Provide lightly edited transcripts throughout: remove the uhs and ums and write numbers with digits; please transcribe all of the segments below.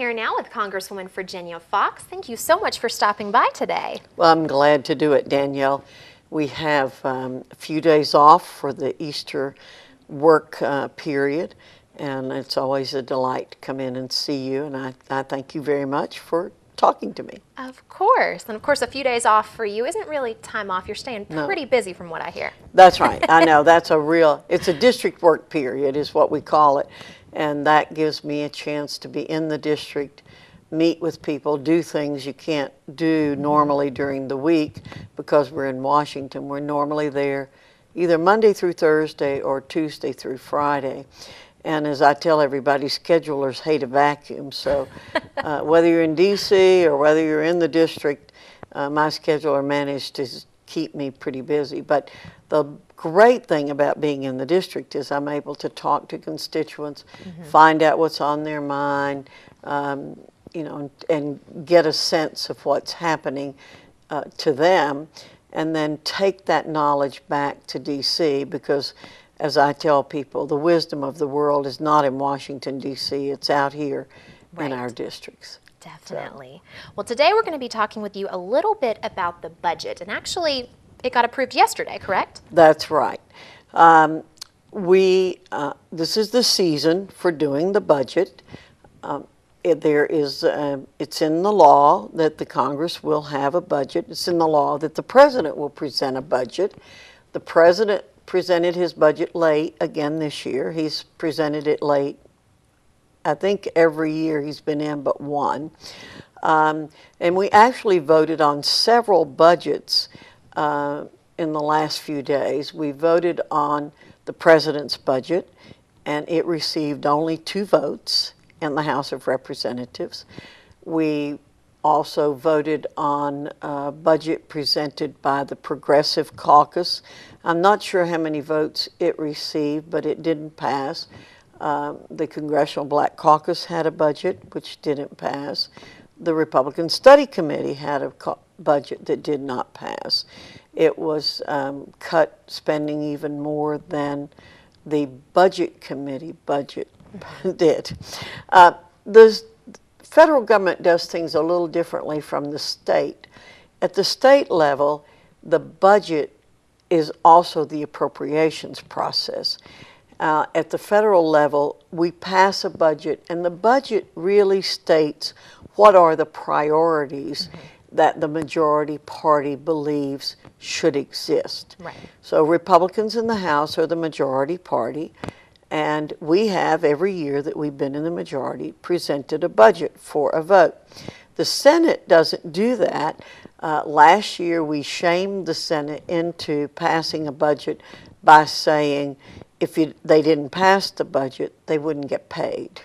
here now with Congresswoman Virginia Foxx. Thank you so much for stopping by today. Well, I'm glad to do it, Danielle. We have a few days off for the Easter work period, and it's always a delight to come in and see you, and I thank you very much for talking to me. Of course. And of course, a few days off for you isn't really time off. You're staying pretty busy from what I hear. That's right. I know. It's a district work period is what we call it. And that gives me a chance to be in the district, meet with people, do things you can't do normally during the week because we're in Washington. We're normally there either Monday through Thursday or Tuesday through Friday. And as I tell everybody, schedulers hate a vacuum. So whether you're in D.C. or whether you're in the district, my scheduler managed to keep me pretty busy. But the great thing about being in the district is I'm able to talk to constituents, find out what's on their mind, you know, and get a sense of what's happening to them, and then take that knowledge back to D.C. because, as I tell people, the wisdom of the world is not in Washington, D.C. It's out here in our districts. Definitely. So. Well, today we're going to be talking with you a little bit about the budget. And actually, it got approved yesterday, correct? That's right. This is the season for doing the budget. It's in the law that the Congress will have a budget. It's in the law that the president will present a budget. The president presented his budget late again this year. He's presented it late, I think, every year he's been in but one. And we actually voted on several budgets in the last few days. We voted on the president's budget, and it received only 2 votes in the House of Representatives. We also voted on a budget presented by the Progressive Caucus. I'm not sure how many votes it received, but it didn't pass. The Congressional Black Caucus had a budget, which didn't pass. The Republican Study Committee had a budget that did not pass. It was cut spending even more than the Budget Committee budget did. The federal government does things a little differently from the state. At the state level, the budget is also the appropriations process. At the federal level, we pass a budget, and the budget really states what are the priorities that the majority party believes should exist. Right. So Republicans in the House are the majority party, and we have, every year that we've been in the majority, presented a budget for a vote. The Senate doesn't do that. Last year, we shamed the Senate into passing a budget by saying if they didn't pass the budget, they wouldn't get paid.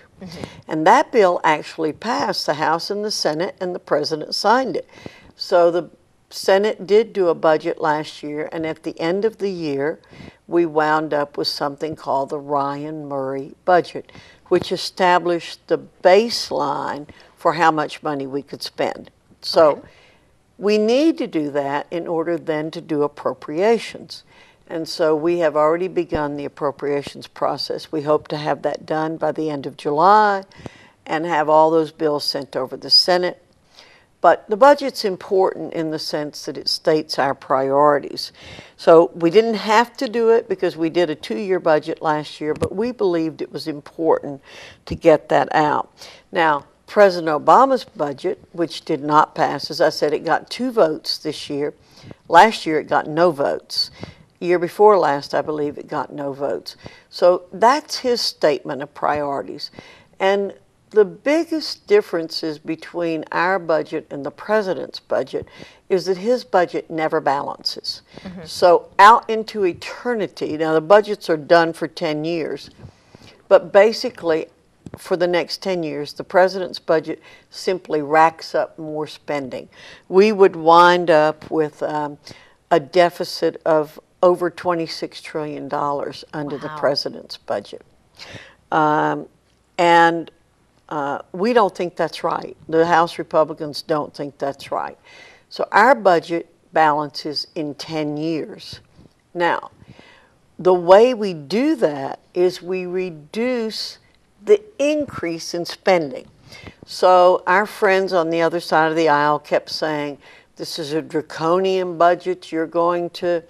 And that bill actually passed the House and the Senate, and the President signed it. So the Senate did do a budget last year, and at the end of the year, we wound up with something called the Ryan Murray budget, which established the baseline for how much money we could spend. So we need to do that in order then to do appropriations. And so we have already begun the appropriations process. We hope to have that done by the end of July and have all those bills sent over the Senate. But the budget's important in the sense that it states our priorities. So we didn't have to do it because we did a 2-year budget last year, but we believed it was important to get that out. Now, President Obama's budget, which did not pass, as I said, it got 2 votes this year. Last year, it got no votes. Year before last, I believe it got no votes. So that's his statement of priorities. And the biggest differences between our budget and the president's budget is that his budget never balances. So out into eternity, now the budgets are done for 10 years, but basically for the next 10 years, the president's budget simply racks up more spending. We would wind up with a deficit of over $26 trillion under the president's budget. We don't think that's right. The House Republicans don't think that's right. So our budget balances in 10 years. Now, the way we do that is we reduce the increase in spending. So our friends on the other side of the aisle kept saying, this is a draconian budget. You're going to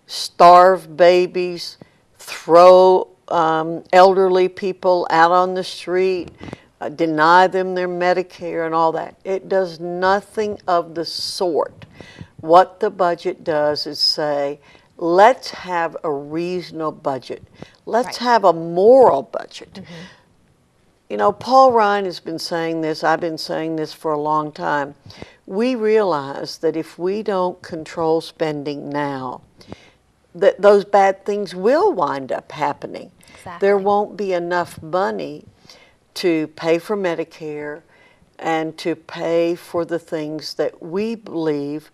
starve babies, throw elderly people out on the street, deny them their Medicare and all that. It does nothing of the sort. What the budget does is say, let's have a reasonable budget. Let's have a moral budget. You know, Paul Ryan has been saying this, I've been saying this for a long time. We realize that if we don't control spending now, that those bad things will wind up happening. Exactly. There won't be enough money to pay for Medicare and to pay for the things that we believe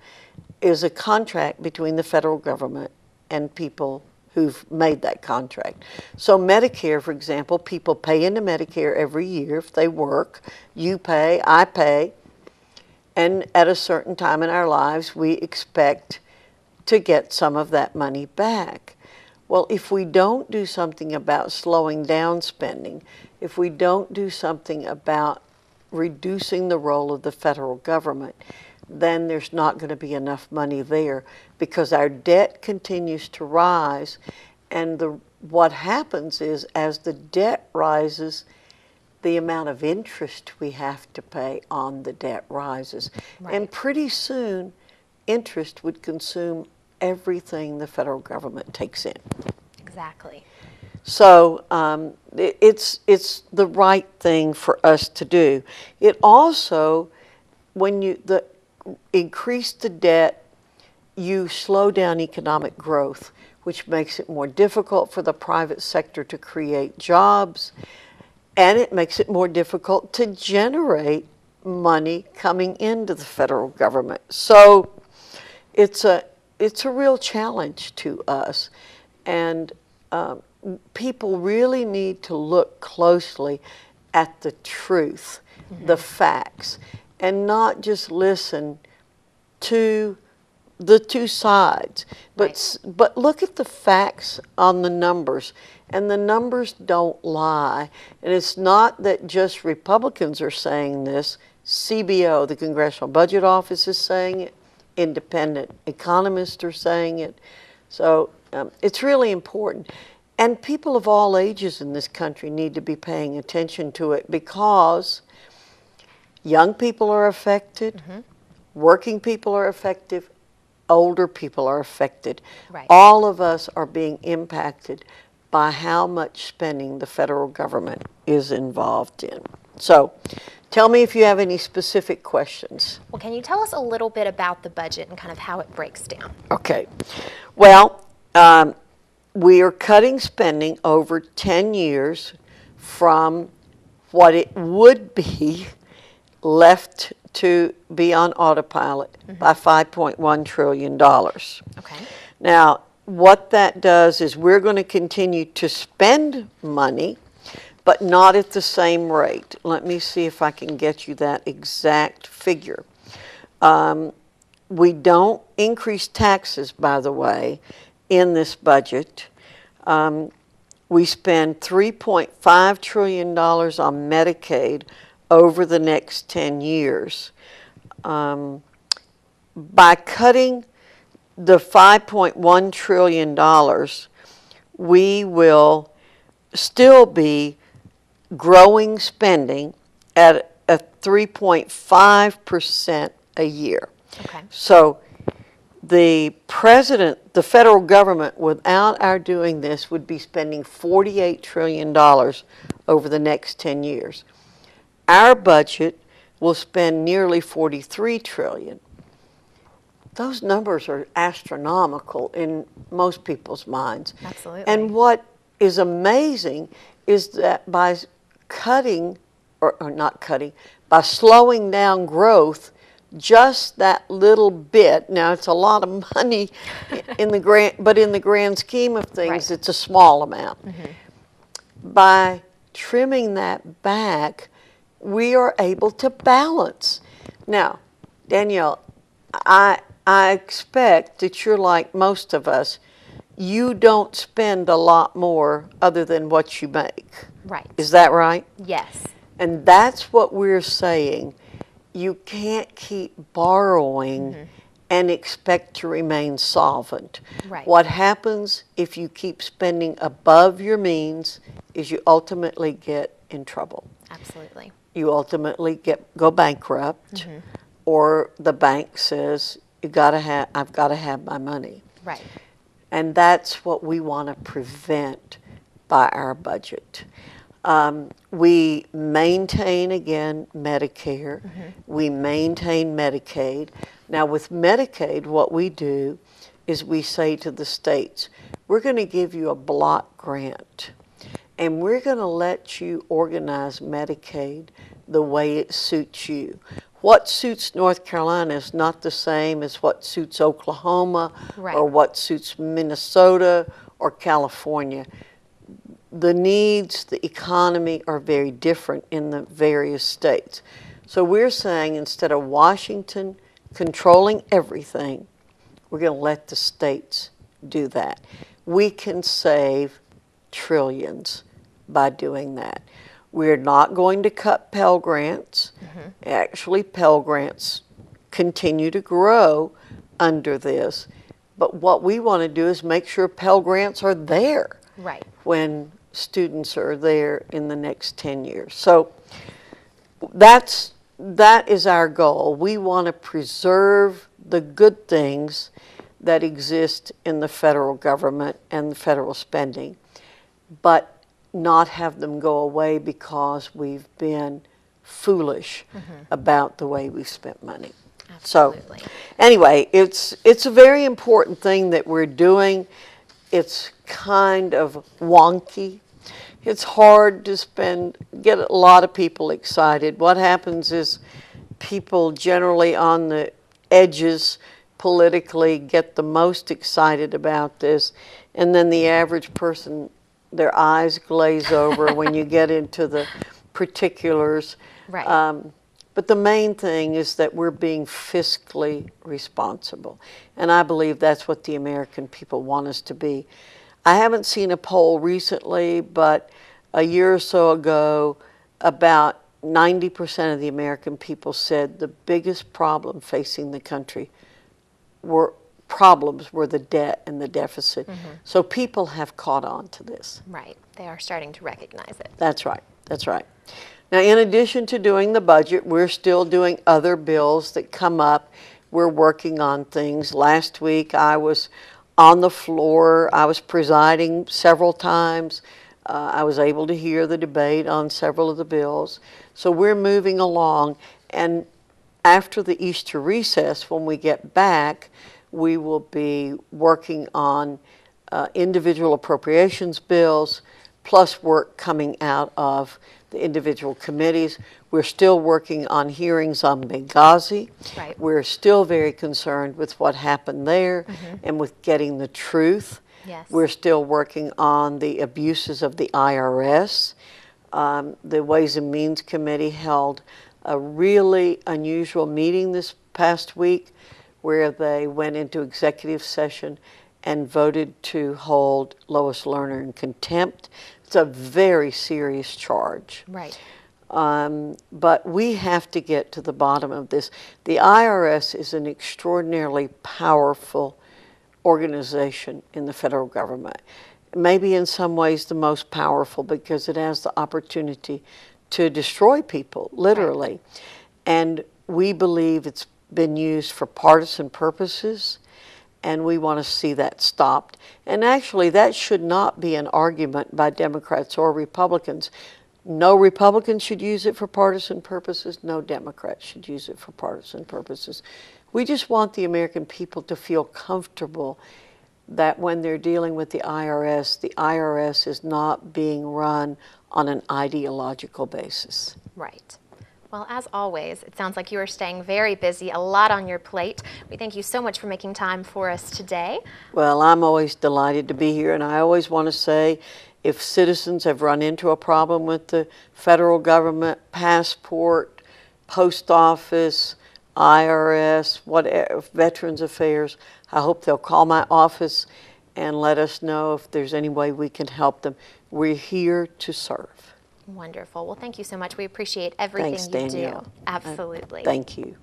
is a contract between the federal government and people who've made that contract. So Medicare, for example, people pay into Medicare every year if they work. You pay, I pay, and at a certain time in our lives, we expect to get some of that money back. Well, if we don't do something about slowing down spending, if we don't do something about reducing the role of the federal government, then there's not going to be enough money there because our debt continues to rise. And what happens is as the debt rises, the amount of interest we have to pay on the debt rises. Right. And pretty soon, interest would consume everything the federal government takes in. Exactly. So it's the right thing for us to do. It also, when you increase the debt, you slow down economic growth, which makes it more difficult for the private sector to create jobs, and it makes it more difficult to generate money coming into the federal government. So it's a real challenge to us, and people really need to look closely at the truth, the facts, and not just listen to the two sides, but look at the facts on the numbers, and the numbers don't lie. And it's not that just Republicans are saying this. CBO, the Congressional Budget Office, is saying it. Independent economists are saying it. So it's really important. And people of all ages in this country need to be paying attention to it because young people are affected, working people are affected, older people are affected. Right. All of us are being impacted by how much spending the federal government is involved in. So tell me if you have any specific questions. Well, can you tell us a little bit about the budget and kind of how it breaks down? Okay. Well, we are cutting spending over 10 years from what it would be left to be on autopilot by $5.1 trillion. Okay. Now, what that does is we're going to continue to spend money, but not at the same rate. Let me see if I can get you that exact figure. We don't increase taxes, by the way, in this budget. We spend $3.5 trillion on Medicaid over the next 10 years. By cutting the $5.1 trillion, we will still be growing spending at a 3.5% a year. Okay. So the president, the federal government, without our doing this, would be spending $48 trillion over the next 10 years. Our budget will spend nearly $43 trillion. Those numbers are astronomical in most people's minds. Absolutely. And what is amazing is that by cutting, or not cutting, by slowing down growth, just that little bit, now it's a lot of money in the grand scheme of things, Right. it's a small amount. By trimming that back, we are able to balance. Now, Danielle, I expect that you're like most of us. You don't spend a lot more other than what you make. Right. Is that right? Yes. And that's what we're saying. You can't keep borrowing and expect to remain solvent. Right. What happens if you keep spending above your means is you ultimately get in trouble. Absolutely. You ultimately go bankrupt, or the bank says, I've got to have my money. Right. And that's what we want to prevent by our budget. We maintain, again, Medicare. We maintain Medicaid. Now, with Medicaid, what we do is we say to the states, we're going to give you a block grant, and we're going to let you organize Medicaid the way it suits you. What suits North Carolina is not the same as what suits Oklahoma Right. or what suits Minnesota or California. The needs, the economy are very different in the various states. So we're saying instead of Washington controlling everything, we're going to let the states do that. We can save trillions by doing that. We're not going to cut Pell Grants. Actually, Pell Grants continue to grow under this. But what we want to do is make sure Pell Grants are there Right. when students are there in the next 10 years. So that is our goal. We want to preserve the good things that exist in the federal government and the federal spending, but not have them go away because we've been foolish about the way we've spent money. Absolutely. So anyway, it's a very important thing that we're doing. It's kind of wonky. It's hard to get a lot of people excited. What happens is people generally on the edges politically get the most excited about this, and then the average person, their eyes glaze over when you get into the particulars. Right. But the main thing is that we're being fiscally responsible, and I believe that's what the American people want us to be. I haven't seen a poll recently, but a year or so ago, about 90% of the American people said the biggest problem facing the country were the debt and the deficit. So people have caught on to this. Right. They are starting to recognize it. That's right. That's right. Now, in addition to doing the budget, we're still doing other bills that come up. We're working on things. Last week, I was on the floor. I was presiding several times. I was able to hear the debate on several of the bills. So we're moving along. And after the Easter recess, when we get back, we will be working on individual appropriations bills, plus work coming out of the individual committees. We're still working on hearings on Benghazi. Right. We're still very concerned with what happened there and with getting the truth. Yes. We're still working on the abuses of the IRS. The Ways and Means Committee held a really unusual meeting this past week where they went into executive session and voted to hold Lois Lerner in contempt. It's a very serious charge. Right. But we have to get to the bottom of this. The IRS is an extraordinarily powerful organization in the federal government. Maybe in some ways the most powerful because it has the opportunity to destroy people, literally. Right. And we believe it's been used for partisan purposes, and we want to see that stopped. And actually, that should not be an argument by Democrats or Republicans. No Republicans should use it for partisan purposes. No Democrats should use it for partisan purposes. We just want the American people to feel comfortable that when they're dealing with the IRS is not being run on an ideological basis. Right. Well, as always, it sounds like you are staying very busy, a lot on your plate. We thank you so much for making time for us today. Well, I'm always delighted to be here, and I always want to say if citizens have run into a problem with the federal government, passport, post office, IRS, whatever, Veterans Affairs, I hope they'll call my office and let us know if there's any way we can help them. We're here to serve. Wonderful. Well, thank you so much. We appreciate everything Thanks, you Danielle. do. Absolutely. Thank you.